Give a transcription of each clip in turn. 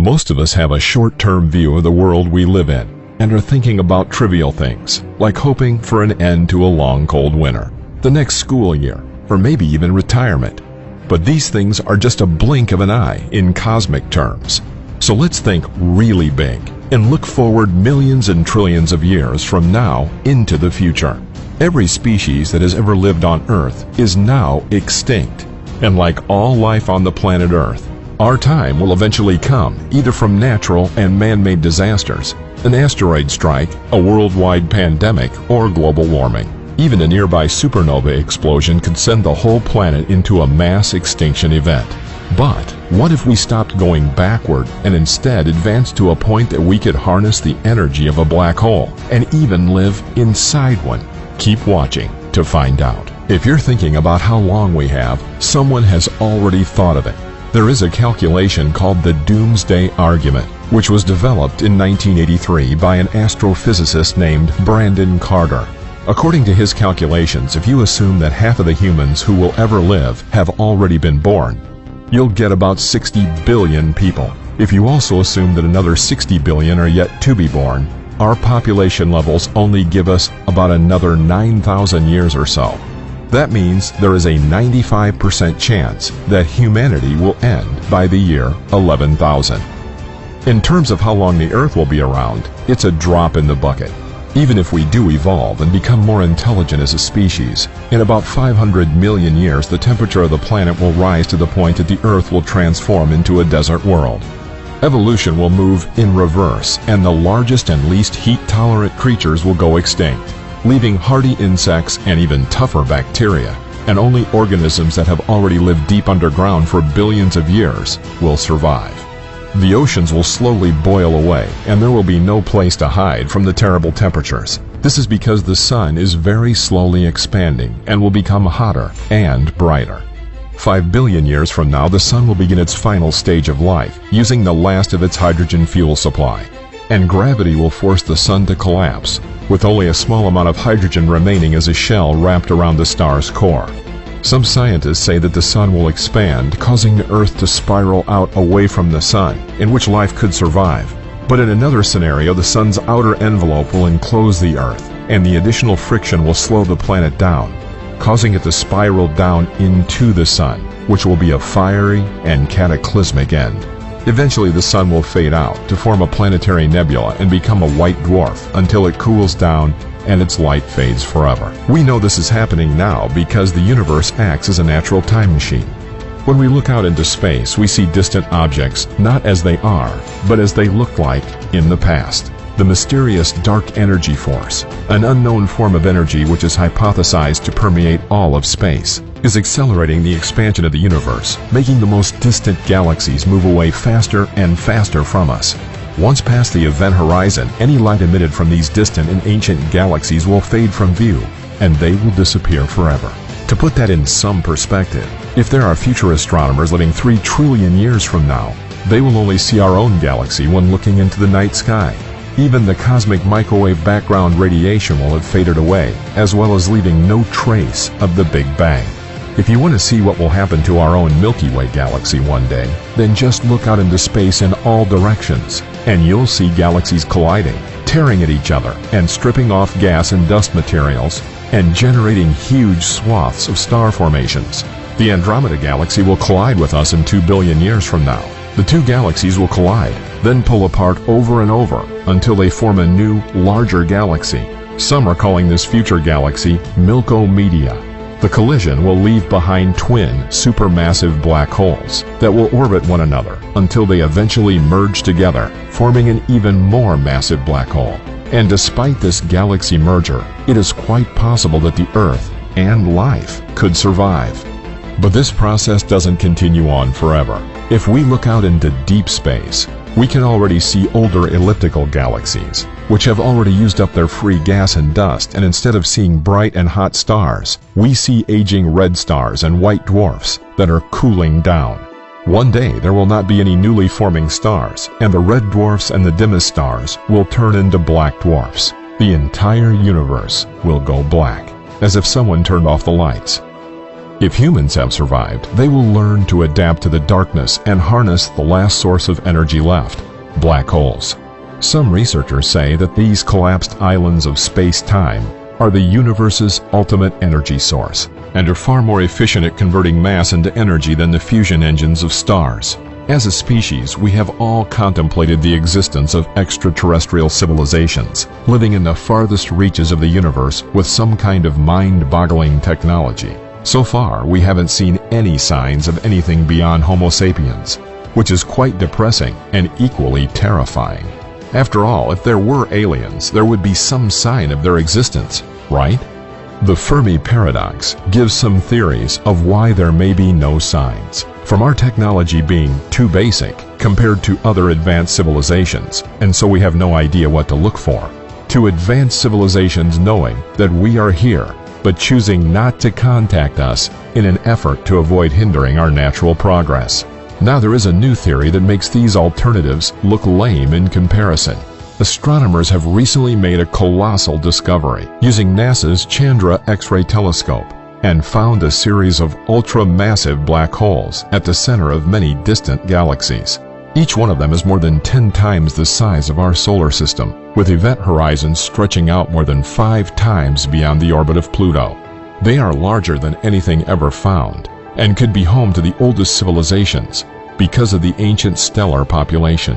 Most of us have a short-term view of the world we live in and are thinking about trivial things, like hoping for an end to a long cold winter, the next school year, or maybe even retirement. But these things are just a blink of an eye in cosmic terms. So let's think really big and look forward millions and trillions of years from now into the future. Every species that has ever lived on Earth is now extinct. And like all life on the planet Earth, our time will eventually come either from natural and man-made disasters, an asteroid strike, a worldwide pandemic, or global warming. Even a nearby supernova explosion could send the whole planet into a mass extinction event. But what if we stopped going backward and instead advanced to a point that we could harness the energy of a black hole and even live inside one? Keep watching to find out. If you're thinking about how long we have, someone has already thought of it. There is a calculation called the Doomsday Argument, which was developed in 1983 by an astrophysicist named Brandon Carter. According to his calculations, if you assume that half of the humans who will ever live have already been born, you'll get about 60 billion people. If you also assume that another 60 billion are yet to be born, our population levels only give us about another 9,000 years or so. That means there is a 95% chance that humanity will end by the year 11,000. In terms of how long the Earth will be around, it's a drop in the bucket. Even if we do evolve and become more intelligent as a species, in about 500 million years the temperature of the planet will rise to the point that the Earth will transform into a desert world. Evolution will move in reverse, and the largest and least heat-tolerant creatures will go extinct, leaving hardy insects and even tougher bacteria, and only organisms that have already lived deep underground for billions of years will survive. The oceans will slowly boil away, and there will be no place to hide from the terrible temperatures. This is because the sun is very slowly expanding and will become hotter and brighter. 5 billion years from now, the sun will begin its final stage of life, using the last of its hydrogen fuel supply. And gravity will force the sun to collapse, with only a small amount of hydrogen remaining as a shell wrapped around the star's core. Some scientists say that the sun will expand, causing the Earth to spiral out away from the sun, in which life could survive. But in another scenario, the sun's outer envelope will enclose the Earth, and the additional friction will slow the planet down, causing it to spiral down into the sun, which will be a fiery and cataclysmic end. Eventually the sun will fade out to form a planetary nebula and become a white dwarf until it cools down and its light fades forever. We know this is happening now because the universe acts as a natural time machine. When we look out into space, we see distant objects not as they are, but as they looked like in the past. The mysterious dark energy force, an unknown form of energy which is hypothesized to permeate all of space, is accelerating the expansion of the universe, making the most distant galaxies move away faster and faster from us. Once past the event horizon, any light emitted from these distant and ancient galaxies will fade from view, and they will disappear forever. To put that in some perspective, if there are future astronomers living 3 trillion years from now, they will only see our own galaxy when looking into the night sky. Even the cosmic microwave background radiation will have faded away, as well as leaving no trace of the Big Bang. If you want to see what will happen to our own Milky Way galaxy one day, then just look out into space in all directions, and you'll see galaxies colliding, tearing at each other, and stripping off gas and dust materials, and generating huge swaths of star formations. The Andromeda galaxy will collide with us in 2 billion years from now. The two galaxies will collide, then pull apart over and over until they form a new, larger galaxy. Some are calling this future galaxy Milko-Media. The collision will leave behind twin, supermassive black holes that will orbit one another until they eventually merge together, forming an even more massive black hole. And despite this galaxy merger, it is quite possible that the Earth and life could survive. But this process doesn't continue on forever. If we look out into deep space, we can already see older elliptical galaxies, which have already used up their free gas and dust, and instead of seeing bright and hot stars, we see aging red stars and white dwarfs that are cooling down. One day there will not be any newly forming stars, and the red dwarfs and the dimmest stars will turn into black dwarfs. The entire universe will go black, as if someone turned off the lights. If humans have survived, they will learn to adapt to the darkness and harness the last source of energy left, black holes. Some researchers say that these collapsed islands of space-time are the universe's ultimate energy source and are far more efficient at converting mass into energy than the fusion engines of stars. As a species, we have all contemplated the existence of extraterrestrial civilizations living in the farthest reaches of the universe with some kind of mind-boggling technology. So far, we haven't seen any signs of anything beyond Homo sapiens, which is quite depressing and equally terrifying. After all, if there were aliens, there would be some sign of their existence, right? The Fermi paradox gives some theories of why there may be no signs, from our technology being too basic compared to other advanced civilizations, and so we have no idea what to look for, to advanced civilizations knowing that we are here, but choosing not to contact us in an effort to avoid hindering our natural progress. Now there is a new theory that makes these alternatives look lame in comparison. Astronomers have recently made a colossal discovery using NASA's Chandra X-ray telescope and found a series of ultra-massive black holes at the center of many distant galaxies. Each one of them is more than 10 times the size of our solar system, with event horizons stretching out more than 5 times beyond the orbit of Pluto. They are larger than anything ever found and could be home to the oldest civilizations because of the ancient stellar population.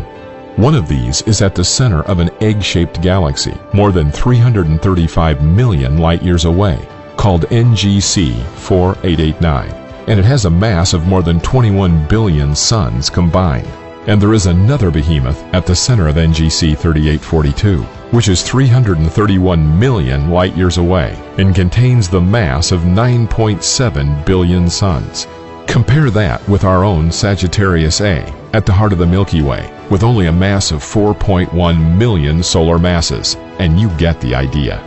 One of these is at the center of an egg-shaped galaxy more than 335 million light-years away, called NGC 4889, and it has a mass of more than 21 billion suns combined. And there is another behemoth at the center of NGC 3842, which is 331 million light-years away and contains the mass of 9.7 billion suns. Compare that with our own Sagittarius A at the heart of the Milky Way, with only a mass of 4.1 million solar masses, and you get the idea.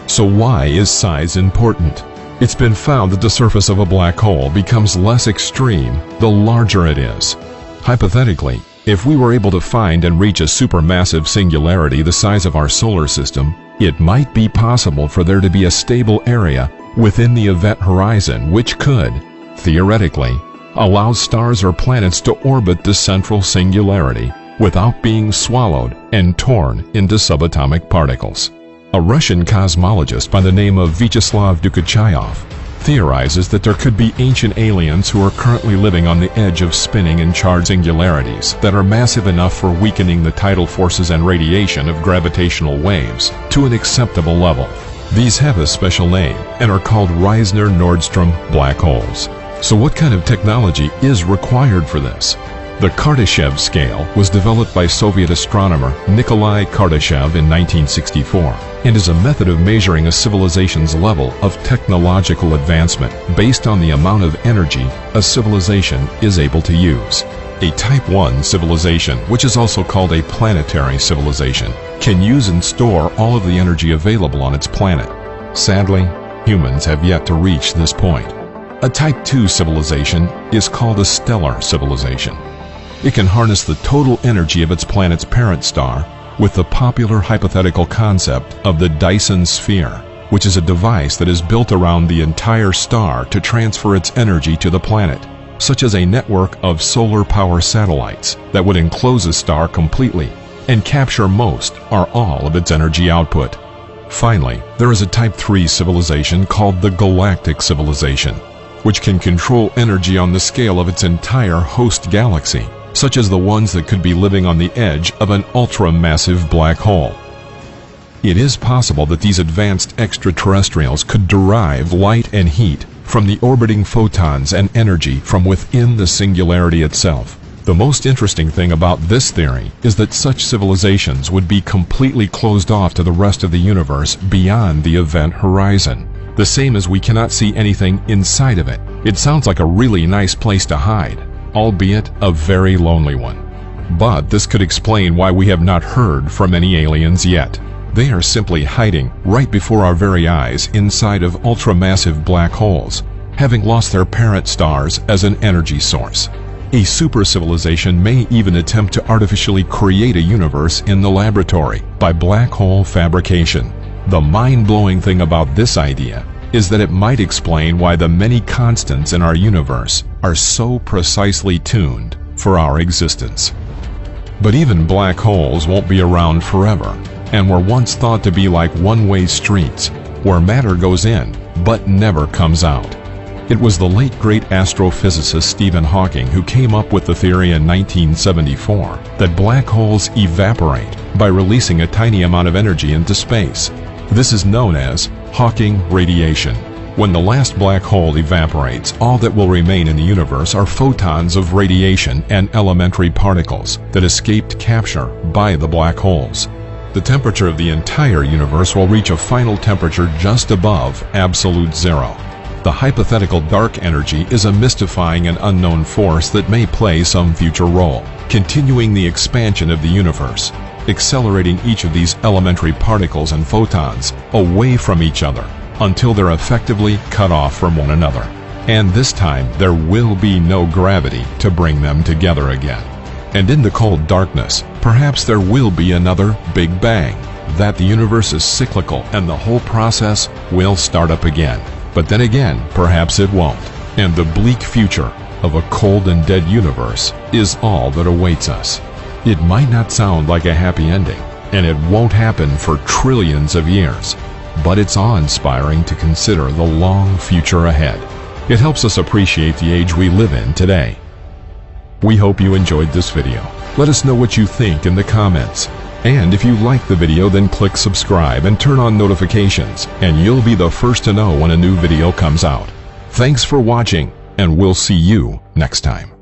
So why is size important? It's been found that the surface of a black hole becomes less extreme the larger it is. Hypothetically, if we were able to find and reach a supermassive singularity the size of our solar system, it might be possible for there to be a stable area within the event horizon which could, theoretically, allow stars or planets to orbit the central singularity without being swallowed and torn into subatomic particles. A Russian cosmologist by the name of Vyacheslav Dukachayev theorizes that there could be ancient aliens who are currently living on the edge of spinning and charged singularities that are massive enough for weakening the tidal forces and radiation of gravitational waves to an acceptable level. These have a special name and are called Reisner-Nordstrom black holes. So what kind of technology is required for this? The Kardashev scale was developed by Soviet astronomer Nikolai Kardashev in 1964 and is a method of measuring a civilization's level of technological advancement based on the amount of energy a civilization is able to use. A Type 1 civilization, which is also called a planetary civilization, can use and store all of the energy available on its planet. Sadly, humans have yet to reach this point. A Type 2 civilization is called a stellar civilization. It can harness the total energy of its planet's parent star with the popular hypothetical concept of the Dyson sphere, which is a device that is built around the entire star to transfer its energy to the planet, such as a network of solar power satellites that would enclose a star completely and capture most or all of its energy output. Finally, there is a Type 3 civilization called the galactic civilization, which can control energy on the scale of its entire host galaxy, such as the ones that could be living on the edge of an ultra-massive black hole. It is possible that these advanced extraterrestrials could derive light and heat from the orbiting photons and energy from within the singularity itself. The most interesting thing about this theory is that such civilizations would be completely closed off to the rest of the universe beyond the event horizon, the same as we cannot see anything inside of it. It sounds like a really nice place to hide, albeit a very lonely one. But this could explain why we have not heard from any aliens yet. They are simply hiding right before our very eyes inside of ultramassive black holes, having lost their parent stars as an energy source. A super civilization may even attempt to artificially create a universe in the laboratory by black hole fabrication. The mind-blowing thing about this idea is that it might explain why the many constants in our universe are so precisely tuned for our existence. But even black holes won't be around forever, and were once thought to be like one-way streets, where matter goes in but never comes out. It was the late great astrophysicist Stephen Hawking who came up with the theory in 1974 that black holes evaporate by releasing a tiny amount of energy into space. This is known as Hawking radiation. When the last black hole evaporates, all that will remain in the universe are photons of radiation and elementary particles that escaped capture by the black holes. The temperature of the entire universe will reach a final temperature just above absolute zero. The hypothetical dark energy is a mystifying and unknown force that may play some future role, continuing the expansion of the universe, accelerating each of these elementary particles and photons away from each other until they're effectively cut off from one another. And this time there will be no gravity to bring them together again. And in the cold darkness, perhaps there will be another Big Bang, that the universe is cyclical and the whole process will start up again. But then again, perhaps it won't, and the bleak future of a cold and dead universe is all that awaits us. It might not sound like a happy ending, and it won't happen for trillions of years, but it's awe-inspiring to consider the long future ahead. It helps us appreciate the age we live in today. We hope you enjoyed this video. Let us know what you think in the comments. And if you like the video, then click subscribe and turn on notifications, and you'll be the first to know when a new video comes out. Thanks for watching, and we'll see you next time.